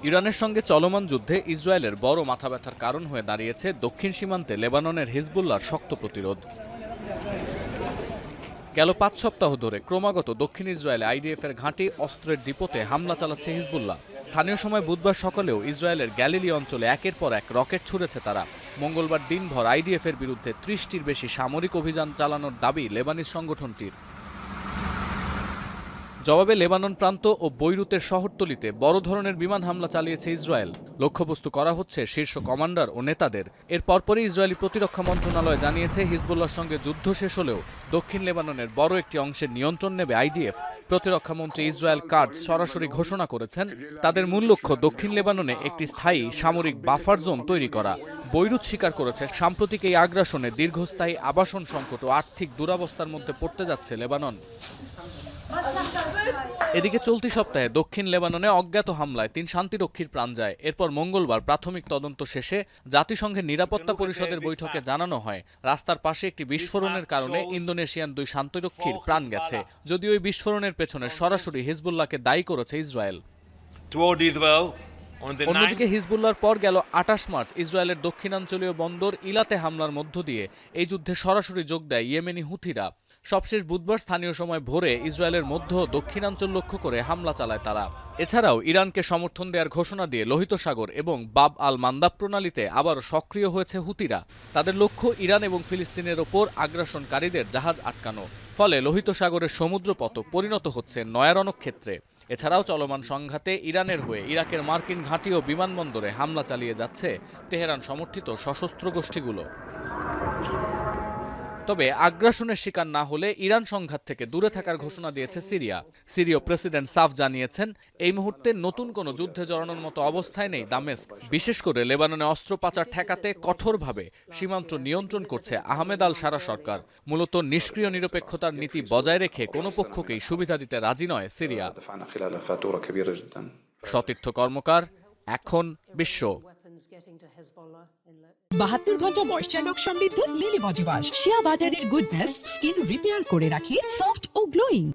ইরানের সঙ্গে চলমান যুদ্ধে ইসরায়েলের বড় মাথাব্যথার কারণ হয়ে দাঁড়িয়েছে দক্ষিণ সীমান্তে লেবাননের হিজবুল্লাহর শক্ত প্রতিরোধ। গেল ৫ সপ্তাহ ধরে ক্রমাগত দক্ষিণ ইসরায়েলে আইডিএফের ঘাঁটি, অস্ত্রের ডিপোতে হামলা চালাচ্ছে হিজবুল্লাহ। স্থানীয় সময় বুধবার সকালেও ইসরায়েলের গ্যালিলি অঞ্চলে একের পর এক রকেট ছুড়েছে তারা। মঙ্গলবার দিনভর আইডিএফের বিরুদ্ধে ৩০টির বেশি সামরিক অভিযান চালানোর দাবি লেবানিজ সংগঠনটির। জবাবে লেবানন প্রান্ত ও বৈরুতের শহরতলিতে বড় ধরনের বিমান হামলা চালিয়েছে ইসরায়েল। লক্ষ্যবস্তু করা হচ্ছে শীর্ষ কমান্ডার ও নেতাদের। এর পরপরই ইসরায়েলি প্রতিরক্ষা মন্ত্রণালয় জানিয়েছে, হিজবুল্লাহর সঙ্গে যুদ্ধ শেষ হলেও দক্ষিণ লেবাননের বড় একটি অংশের নিয়ন্ত্রণ নেবে আইডিএফ। প্রতিরক্ষা মন্ত্রী ইসরায়েল কাটজ সরাসরি ঘোষণা করেছেন, তাদের মূল লক্ষ্য দক্ষিণ লেবাননে একটি স্থায়ী সামরিক বাফার জোন তৈরি করা। বৈরুত স্বীকার করেছে, সাম্প্রতিক এই আগ্রাসনে দীর্ঘস্থায়ী আবাসন সংকট ও আর্থিক দুরবস্থার মধ্যে পড়তে যাচ্ছে লেবানন। এদিকে চলতি সপ্তাহে দক্ষিণ লেবাননে অজ্ঞাত হামলায় ৩ শান্তিরক্ষীর প্রাণ যায়। এরপর মঙ্গলবার প্রাথমিক তদন্ত শেষে জাতিসংঘের নিরাপত্তা পরিষদের বৈঠকে জানানো হয়, রাস্তার পাশে একটি বিস্ফোরণের কারণে ইন্দোনেশিয়ান ২ শান্তিরক্ষীর প্রাণ গেছে। যদিও ওই বিস্ফোরণের পেছনে সরাসরি হিজবুল্লাহকে দায়ী করেছে ইসরায়েল। অন্যদিকে হিজবুল্লাহর পর গেল ২৮ মার্চ ইসরায়েলের দক্ষিণাঞ্চলীয় বন্দর ইলাতে হামলার মধ্য দিয়ে এই যুদ্ধে সরাসরি যোগ দেয় ইয়েমেনি হুথিরা। সবশেষ বুধবার স্থানীয় সময় ভোরে ইসরায়েলের মধ্য দক্ষিণাঞ্চল লক্ষ্য করে হামলা চালায় তারা। এছাড়াও ইরানকে সমর্থন দেওয়ার ঘোষণা দিয়ে লোহিত সাগর এবং বাব আল মান্দাব প্রণালীতে আবারও সক্রিয় হয়েছে হুতিরা। তাদের লক্ষ্য ইরান এবং ফিলিস্তিনের ওপর আগ্রাসনকারীদের জাহাজ আটকানো। ফলে লোহিত সাগরের সমুদ্রপথ পরিণত হচ্ছে নয়া রণক্ষেত্রে। এছাড়াও চলমান সংঘাতে ইরানের হয়ে ইরাকের মার্কিন ঘাঁটি ও বিমানবন্দরে হামলা চালিয়ে যাচ্ছে তেহরান সমর্থিত সশস্ত্র গোষ্ঠীগুলো। তবে আগ্রাসনের শিকার না হলে ইরান সংঘাত থেকে দূরে থাকার ঘোষণা দিয়েছে সিরিয়া। সিরীয় প্রেসিডেন্ট সাফ জানিয়েছেন, এই মুহূর্তে নতুন কোনো যুদ্ধে জড়ানোর মতো অবস্থায় নেই দামেস্ক। বিশেষ করে লেবাননে অস্ত্র পাচার ঠেকাতে কঠোরভাবে সীমান্ত নিয়ন্ত্রণ করছে আহমেদ আল সারা সরকার। মূলত নিষ্ক্রিয় নিরপেক্ষতার নীতি বজায় রেখে কোনো পক্ষকেই সুবিধা দিতে রাজি নয় সিরিয়া। সতীর্থ কর্মকার, এখন বিশ্ব। ৭২ ঘন্টা ময়েশ্চার লক সমৃদ্ধ লিলি বডি ওয়াশ, শিয়া বাটারের গুডনেস স্কিন রিপেয়ার করে রাখে সফট ও গ্লোয়িং।